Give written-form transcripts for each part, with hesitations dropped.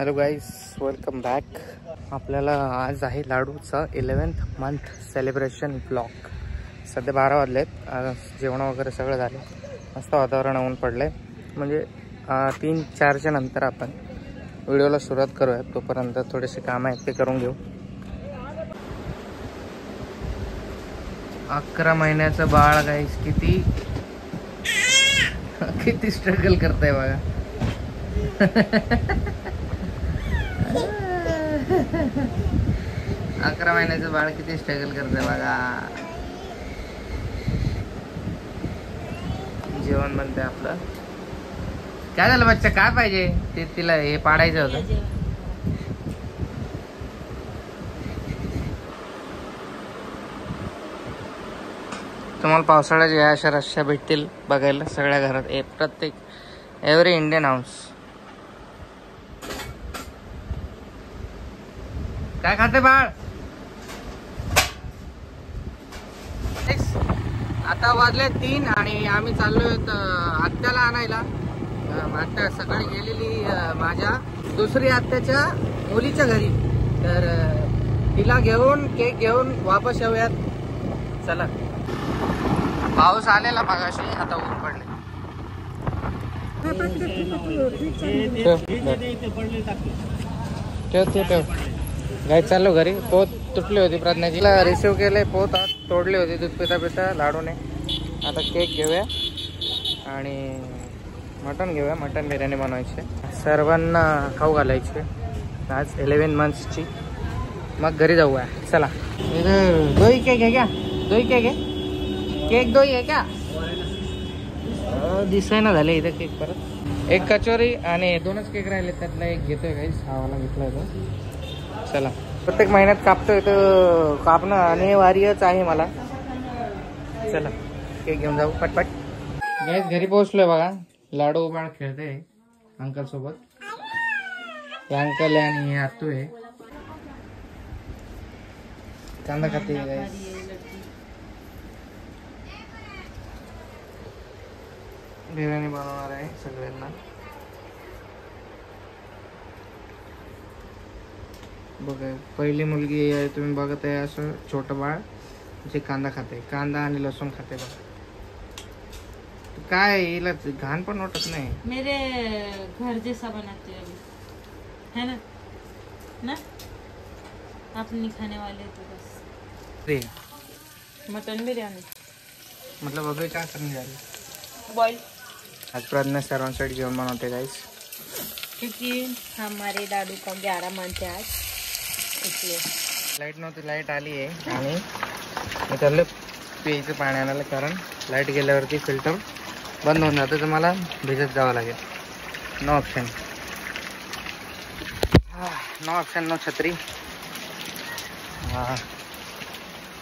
Hello guys, welcome back. आपल्याला आज आहे लाडूचा 11th मंथ सेलिब्रेशन ब्लॉग. सध्या 12 वाजलेत. जेवण वगैरे सगळं झालं. मस्त वातावरण ऊन पडलं आहे. म्हणजे 3-4च्या नंतर आपण व्हिडिओला सुरुवात करूया. तोपर्यंत थोडेसे काम आहेत ते करून घेऊ. 11 महिन्याचं बाळ गाईज किती स्ट्रगल करतंय बघा. 11 महिन्याचं बाळ किती स्ट्रगल करतंय बघा. जेवण बनतंय आपलं. काय झालं बच्चा, काय पाहिजे? ते तिला हे पाडायचं होतं. तुम्हाला पावसाळ्यात या अशा रश्या भेटतील बघायला सगळ्या घरात. प्रत्येक एव्हरी इंडियन हाऊस. काय खाते बाळ? आता वाजले 3 आणि आम्ही चाललोय आत्याला आणायला. आत्या सकाळी गेलेली माझ्या दुसरी आत्याच्या मुलीच्या घरी. तर तिला घेऊन केक घेऊन वापस येऊयात. चला. पाऊस आलेला मगाशी, आता ऊन पडले. ठेव. गाय चाललो घरी. पोत तुटली होती प्रज्ञाची. रिसिव्ह केले. पोत आज तोडली होती दूध पिता पिता लाडूने. आता केक घेऊया आणि मटण घेऊया. मटण बिर्याणी बनवायची. सर्वांना खाऊ घालायची आज 11 मंथ्सची. मग घरी जाऊया. चला. दोही केक आहे क्या? दोही केक आहे? केक दोही आहे क्या? दिसायला झाले इथं केक. परत एक कचोरी आणि 2च केक राहिले. त्यातला एक घेतोय काही. 6वाला घेतला तो. चला. प्रत्येक महिन्यात कापतोय तर कापणं अनिवार्यच आहे मला. चला केक घेऊन जाऊ पटपट. गाईस घरी पोहोचलोय बघा. लाडू बाळ खेळते अंकल सोबत. हे अंकल आहे आणि हे आतू आहे. कांदा खाते गाईस. बिर्याणी बनवणार आहे सगळ्यांना. बघा पहिली मुलगी आहे, तुम्ही बघत आहे असं छोटं बाळ जे कांदा खाते. कांदा आणि लसूण खाते बघा. काय हिला घाण पण वाटत नाही. मेरे घर जैसा बनाते है ना ना. आप नहीं खाने वाले तो बस. मटन बिरयानी मतलब अभी क्या करने जा रही? बॉईल. आज प्रज्ञा सर्वांसाठी जेवण बनवते गाइस. क्योंकि हमारे दादू का 11 मंथ है आज, इसलिए. लाईट नव्हती, लाईट आली आहे आणि मी चाललो प्यायचं पाणी आणायला. कारण लाईट गेल्यावरती फिल्टर बंद होऊन जातं तर मला भिजत जावं लागेल. No option. No option, no छत्री.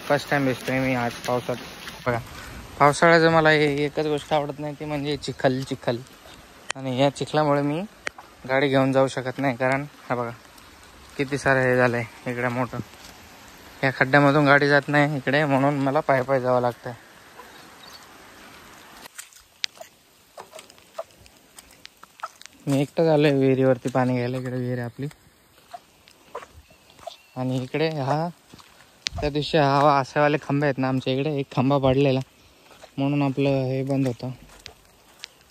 फर्स्ट टाइम भिजतोय मी आज पावसात. बघा पावसाळ्याचं मला एकच गोष्ट आवडत नाही, ती म्हणजे चिखल. आणि या चिखलामुळे मी गाडी घेऊन जाऊ शकत नाही. कारण हा बघा किती सारं हे झालंय इकडे मोठं. या खड्ड्यामधून गाडी जात नाही इकडे, म्हणून मला पाय जावं लागतंय. मी एकटं झालोय विहिरीवरती पाणी घ्यायला. इकडे विहीर आहे आपली आणि इकडे त्या दिवशी असेवाले खंबे आहेत ना आमच्या इकडे. एक खांबा पडलेला म्हणून आपलं हे बंद होतं,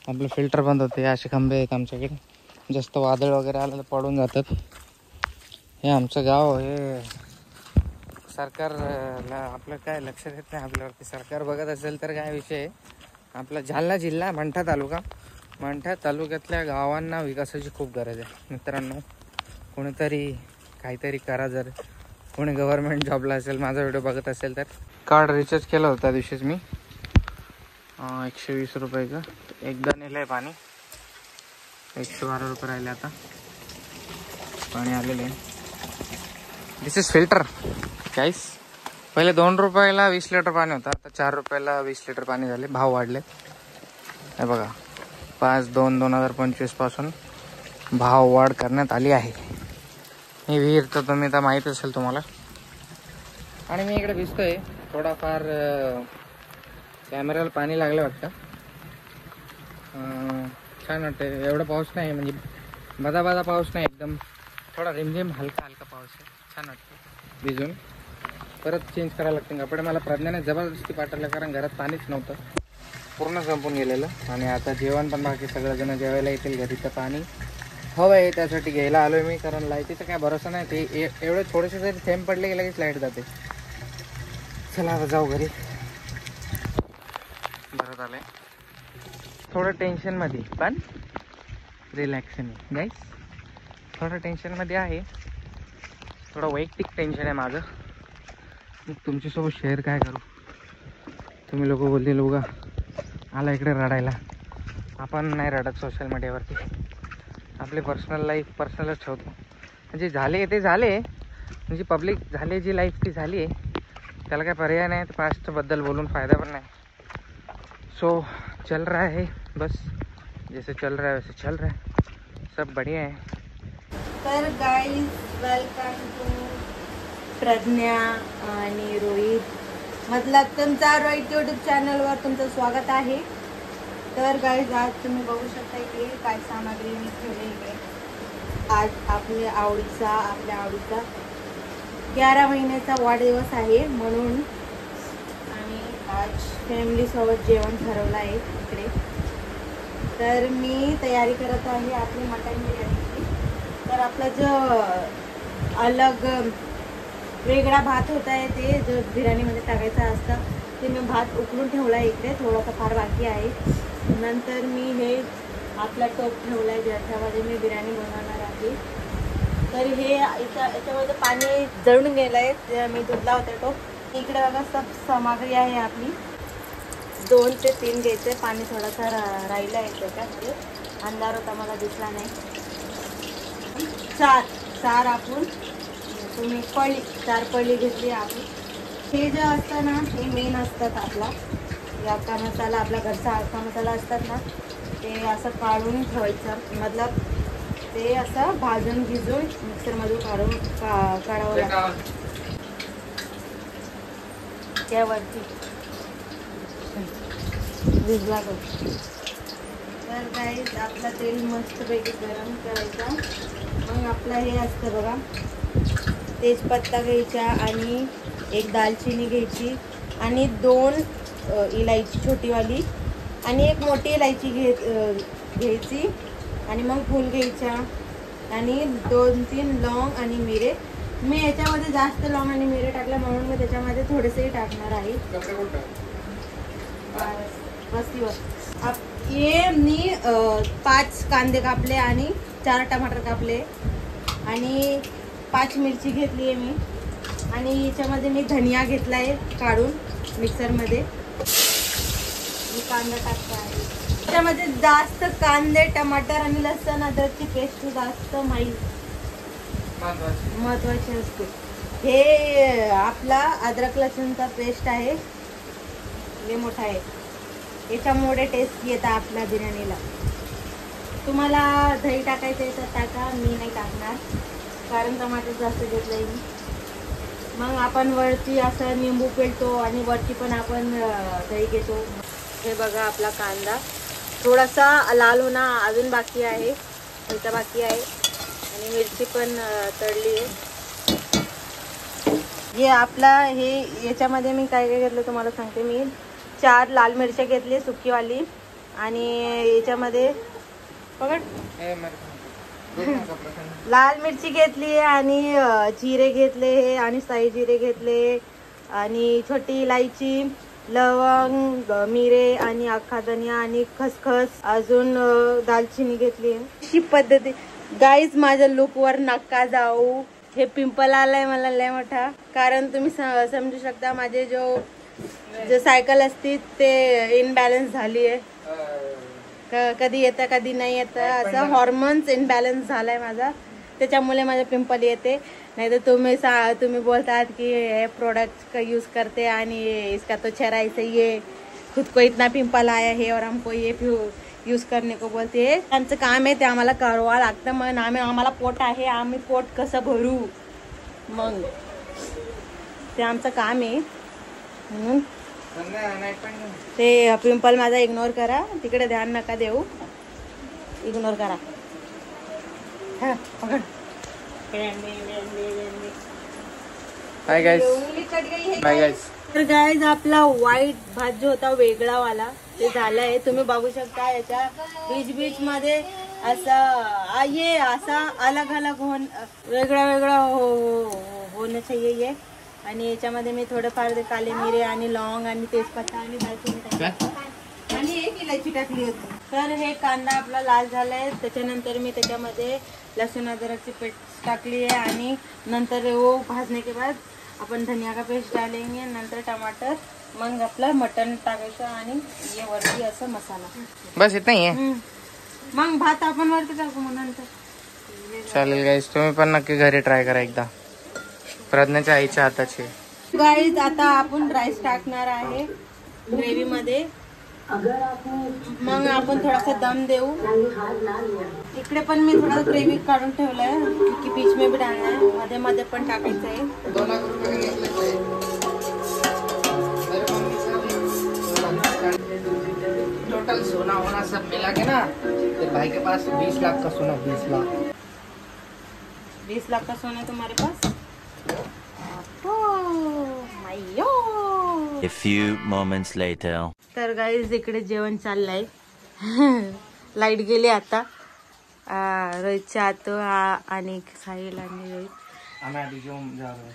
आपलं फिल्टर बंद होते. असे खंबे आहेत आमच्याकडे. जास्त वादळ वगैरे आलं तर पडून जातात. हे आमचं गाव हे सरकारला आपलं काय लक्ष देत नाही आपल्यावरती. सरकार बघत असेल तर काय विषय. आपला जालना जिल्हा मंठा तालुक्यातल्या गावांना विकासाची खूप गरज आहे मित्रांनो. कोणीतरी काहीतरी करा. जर कोणी गव्हर्नमेंट जॉबला असेल, माझा व्हिडिओ बघत असेल तर. कार्ड रिचार्ज केलं होतं त्या दिवशीच मी 120 रुपयाचं. एकदा नेलं आहे पाणी. 112 रुपये राहिले आता. पाणी आलेलं आहे. दिस इज फिल्टर गाईस. पहिले 2 रुपयाला 20 लिटर पाणी होतं. आता 4 रुपयाला 20 लिटर पाणी झाले. भाव वाढले हे बघा. 5/2/2025 पासून भाव वाढ करण्यात आली आहे. ही विहीर तर तुम्ही तर माहीत असेल तुम्हाला. आणि मी इकडे भिजतोय थोडाफार. कॅमेऱ्याला पाणी लागलं वाटतं. छान वाटतं. एवढा पाऊस नाही, म्हणजे बदा पाऊस नाही, एकदम थोडा रिमझिम हलका हलका पाऊस आहे, छान वाटतं भिजून. परत चेंज करायला लागते कपडे. मला प्रज्ञाने जबरदस्ती पाठवलं कारण घरात पाणीच नव्हतं, पूर्ण संपून गेलेलं. आणि आता जेवण पण बाकी, सगळेजण जेवायला येतील घरी, तर पाणी हवं आहे त्यासाठी घ्यायला आलो आहे मी. कारण लाईटीचा काय भरोसा नाही, ते एवढे थोडेसे जरी थेंब पडले की लगेच लाईट जाते. चला आता जाऊ घरी. बरं झालं आहे, थोडं टेन्शनमध्ये पण रिलॅक्सन गाईस. थोडं टेन्शनमध्ये आहे, थोडं वैयक्तिक टेन्शन आहे माझं. मग तुमच्यासोबत शेअर काय करू. तुम्ही लोक बोलतील बघा आला इकडे रडायला. आपण नाही रडत सोशल मीडियावरती, आपली पर्सनल लाईफ पर्सनलच ठेवतो. म्हणजे झाले ते झाले, म्हणजे पब्लिक झाली जी लाईफ ती झाली आहे, त्याला काय पर्याय नाही. तर पास्टबद्दल बोलून फायदा पण नाही. सो चल रहा है बस, जैसे चल रहा है वैसे चल रहा है, सब बढ़िया है. तर गाईज वेलकम टू प्रज्ञा आणि रोहित, मतलब तुमचा रोहित यूट्यूब चॅनलवर तुमचं स्वागत आहे. तर गाईज आज तुम्ही बघू शकता की काय सामग्री मी ठेवली आहे. आज आपल्या आवडीचा 11 महिन्याचा वाढदिवस आहे, म्हणून आम्ही आज फॅमिलीसोबत जेवण ठरवलं आहे इकडे. तर मी तयारी करत आहे आपली मटन बिर्याणीची. तर आपला जो अलग वेगळा भात होता आहे ते जो बिर्याणीमध्ये टाकायचा असतं, ते मी भात उकळून ठेवला आहे इकडे, थोडासा फार बाकी आहे. नंतर मी हे आपला टोप ठेवला आहे ज्याच्यामध्ये मी बिर्याणी बनवणार आहे. तर हे याच्यामध्ये पाणी जळून गेलं आहे, मी धुतला होता टोप. इकडे बघा सब सामग्री आहे आपली. 2 ते 3 घ्यायचे. पाणी थोडासा राहिलं आहे त्याच्यामध्ये, अंधार होता मला दिसला नाही. 4 आपण तुम्ही 4 पळी घेतली आपण. हे जे असतं ना हे मेन असतात आपला अख्खा मसाला, आपला घरचा अख्खा मसाला असतात ना, ते असं काढून ठेवायचं. मतलब ते असं भाजून भिजून मिक्सरमधून काढावं लागतं त्यावरती भिजला तो. तर काही आपला तेल मस्तपैकी गरम करायचा. मग आपला हे असतं बघा, तेजपत्ता घ्यायचा आणि 1 दालचिनी घ्यायची आणि 2 इलायची छोटीवाली आणि 1 मोठी इलायची घ्यायची आणि मग फूल घ्यायच्या आणि 2-3 लवंग आणि मिरे. मी याच्यामध्ये जास्त लवंग आणि मिरे टाकले म्हणून मी त्याच्यामध्ये थोडेसे टाकणार आहे. हे मी 5 कांदे कापले आणि 4 टमाटर कापले आणि 5 मिरची घेतली आहे मी. आणि याच्यामध्ये मी धनिया घेतला आहे काढून मिक्सरमध्ये. मी कांदा टाकते आहे त्याच्यामध्ये. जास्त कांदे टमाटर आणि लसूण अद्रकची पेस्ट जास्त महत्वाची असते. हे आपला अद्रक लसूणचा पेस्ट आहे, हे मोठा आहे, याच्यामुळे टेस्ट येतात आपल्या बिर्याणीला. तुम्हाला दही टाकायचं आहे तर टाका, मी नाही टाकणार कारण टमाटर जास्त घेतलं आहे मी. मग आपण वरती असं निंबू पिळतो आणि वरती पण आपण दही घेतो. हे बघा आपला कांदा थोडासा लाल होणं अजून बाकी आहे, इथं बाकी आहे. आणि मिरची पण तळली आहे. हे आपला हे याच्यामध्ये मी काय काय घेतलं तुम्हाला सांगते. मी 4 लाल मिरच्या घेतली सुकीवाली आणि याच्यामध्ये पकड लाल मिरची घेतली आणि जिरे घेतले आणि साई जिरे घेतले आणि छोटी इलायची, लवंग, मिरे आणि अख्खा धनिया आणि खसखस, अजून दालचिनी घेतली. अशी पद्धती गाईज. माझ्या लुकवर नका जाऊ, हे पिंपल आलाय मला लय मोठा. कारण तुम्ही समजू शकता माझे जो सायकल असते ते इनबॅलन्स झाली आहे. कधी येतं कधी नाही येतं, असं हॉर्मोन्स इनबॅलन्स झालाय माझा, त्याच्यामुळे माझे पिंपल येते. नहीं तो तुम्हें बोलता कि ये प्रोडक्ट का यूज़ करते आणि इसका तो चेहरा ऐसे ही है, खुद को इतना पिंपल आया है और हमको ये यूज़ करने को बोलते हैं. आमचं काम आहे ते आम्हाला करावं लागतं. मग आम्हाला पोट आहे, आम्ही पोट कसं भरू, मग ते आमचं काम आहे. म्हणून ते पिंपल माझा इग्नोर करा, तिकडे ध्यान नका देऊ, इग्नोर करा. हा पकड हाय गाइस, बाय गाइस. तर गाइस आपला व्हाईट भात जो होता वेगळा वाला ते झालाय. तुम्ही बघू शकता याच्या बीच मध्ये असा ये असा अलग अलग वेगळा वेगळा होणं चाहिए ये. आणि याच्यामध्ये मी थोडंफार ते काले मिरे आणि लॉंग आणि तेजपत्ता आणि दालचिनी आणि एक इलायची टाकली होती. तर हे कांदा आपला लाल झालाय. त्याच्यानंतर मी त्याच्यामध्ये लसूण अदरकची पेस्ट टाकली आहे आणि नंतर वो भाजने के बाद अपन धनिया का पेस्ट डालेंगे, नंतर टमाटर, मग आपलं मटन टाकायचं आणि ये वरती असं मसाला. बस इतना ही आहे. मग भात आपण वरती टाकू मग नंतर. चालेल गाईस, तुम्ही पण नक्की घरी ट्राय करा एकदा. प्रज्ञाच्या आईच्या हाताची. गाईज आता आपण राईस टाकणार आहे ग्रेव्ही मध्ये. मग आपण थोडासा दम देऊ. इकडे पण मी थोडा ग्रेव्ही काढून ठेवलाय की बीच में भी डालना है, मध्ये मध्ये पण टाकायचं आहे. टोटल सोना होना सब मिला के ना तेरे भाई के पास 20 लाख का सोना. 20 लाख का सोना है तुम्हारे pass. A few moments later. तर गाईज इकडे जेवण चाललंय. लाईट गेली आता. रोहितच्या आतो आणि साहिल आणि रोहित.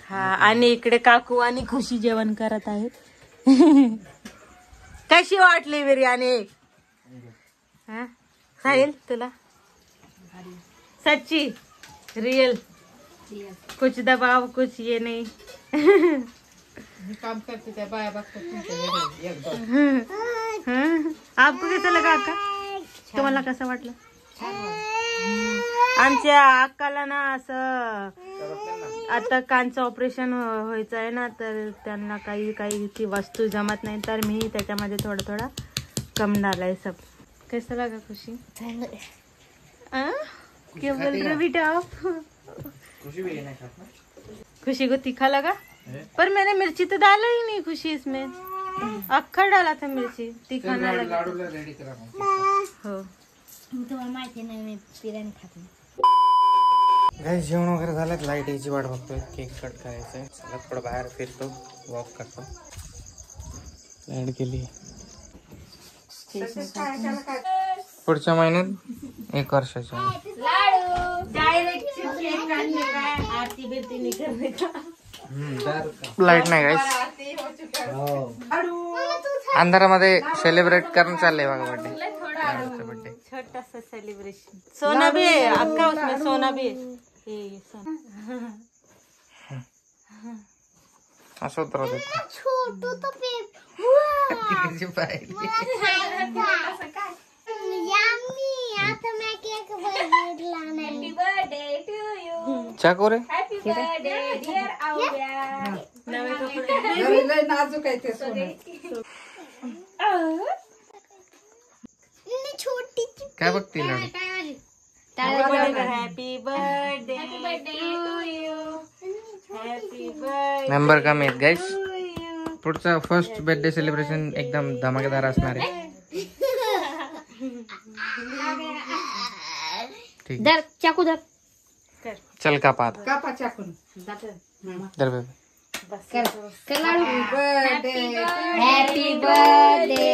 हा आणि इकडे काकू आणि खुशी जेवण करत आहेत. कशी वाटली बिर्याणी साहिल तुला? सच्ची रियल, कुछ दबाव कुछ ये नहीं. काम करते थे बाया आपको कैसा लगा अक्का? तुम्हाला कसं वाटलं? आमच्या अक्काला ना असं आता कानचं ऑपरेशन व्हायचं आहे ना, तर त्यांना काही ती वस्तू जमत नाही, तर मी त्याच्यामध्ये थोडा कम डालाय सब. कैसा लगा खुशी? क्या बोल रहे बेटा आप? खुशी को तीखा लगा? पर मैंने मिर्ची तो डाला ही नहीं खुशी इसमें. अख्खा डाला था मिर्ची. तीखा ना लगा. हो तुम्हाला माहिती नाही मी बिर्याणी खात नाही. गाईस जेवण वगैरे झालं. लाईट यायची वाट बघतोय. केक कट करायचंय. चला थोडं बाहेर फिरतो, वॉक करतो. लाईट गेली. पुढच्या महिन्यात 1 वर्षाच्या. लाईट नाही गाईस. अंधारामध्ये सेलिब्रेट करून चाललंय बघा बर्थडे. छोटा सा सेलिब्रेशन. सोना भी है अक्का, उसमें सोना भी है. ये सोना असं उतरवत छोटू तो आता मैं केक लाना है. Happy birthday to you. चाकू रे. हैप्पी बर्थडे डियर आउया. नवे कपडे नाजूक आहे ते सोनं. छोटी काय बघते Ladu? Happy birthday to you. Happy birthday. Member कमी आहेत गाईस. पुढचा फर्स्ट बर्थडे सेलिब्रेशन एकदम धमाकेदार असणार आहे. ठीक. दर चाकू दर. चल कापा आता. कापा चाकून. Dear baby. Happy birthday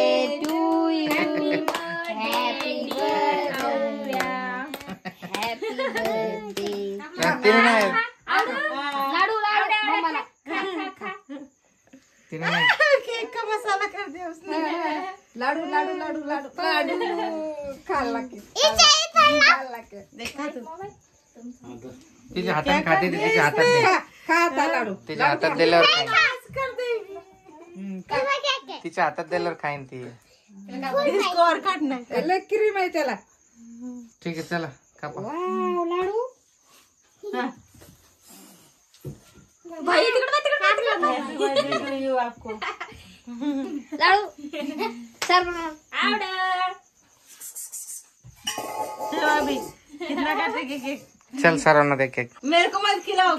to you. Happy birthday. Happy birthday. तिने नाही. लाडू मम्माला. तिने नाही. केक का मसाला कर दिया उसने. लाडू लाडू लाडू लाडू लाडू खाल्ला की. खाल्ला की. देखा तू तिच्या हाताने खाते. तिच्या हातात दे. खा आता लाडू. तिच्या हातात दिल्यावर खाईन. केक तिच्या हातात दिल्यावर खाईन ती. स्कोअर काढणार. लय क्रीम आहे त्याला. ठीक आहे चला कापा. वाव लाडू. भाई तिकडे यू आपको लाडू सर बना. चलो अभी कितना काटे केक? चल सर्वांना दे केक. मेरे को मत खिलाओ.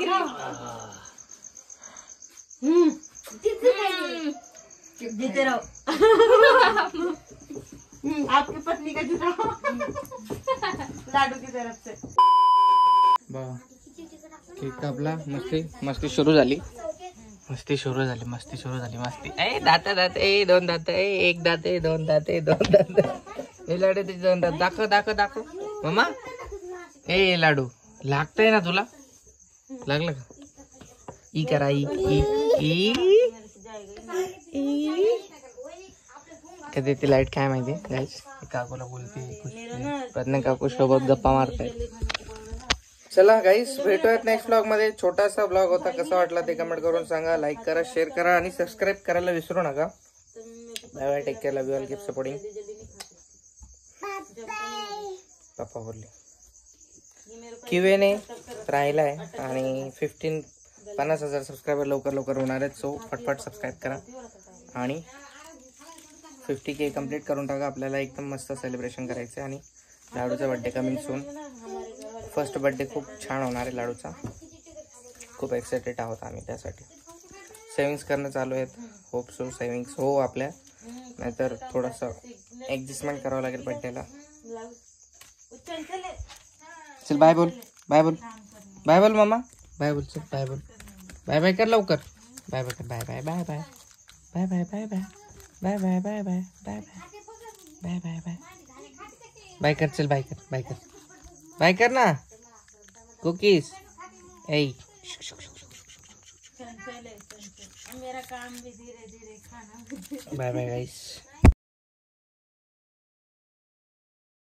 जीते रहो. आपकी पत्नी का जीता लाडू की तरफ से. बा केक कापला. मस्ती सुरू झाली. मस्ती सुरू झाली. ए दात ए 2 दात ए 1 दात ए 2 दात ए 2 दात. ए लाडू तुझे 2 दात दाखव मम्मा. ए लाडू लागतंय ना तुला? लागलं का? ई करा ई कधी ती लाईट काय माहिती गाईस. काकूला बोलते प्रज्ञा काकू सोबत गप्पा मारतायत. चला गाईस भेटूयात नेक्स्ट ब्लॉग मध्ये. छोटासा ब्लॉग होता, कसा वाटला ते कमेंट करून सांगा. लाईक करा, शेअर करा आणि सबस्क्राईब करायला विसरू नका. Bye bye, take care, love you all, keep supporting. पप्पा बोलले क्यूएनए राहिलाय आणि 50,000 सबस्क्रायबर लवकर होणार आहेत. सो फटफट सबस्क्राईब करा आणि 50K कम्प्लीट करून टाका. आपल्याला एकदम मस्त सेलिब्रेशन करायचं आणि लाडूचा birthday coming soon. First birthday खूप छान होणार आहे लाडूचा. खूप एक्सायटेड आहोत आम्ही त्यासाठी. सेविंग्स करणं चालू आहेत. होप सो सेविंग्स हो आपल्या, नाहीतर थोडंसं ॲडजस्टमेंट करावं लागेल बड्डेला. चल बाय बोल मामा. बाय बोल, चल बाय बोल. बाय कर लवकर. बाय कर. बाय कर. चल बाय कर ना कुकीज. ए मेरा काम भी धीरे धीरे खाना. Bye guys.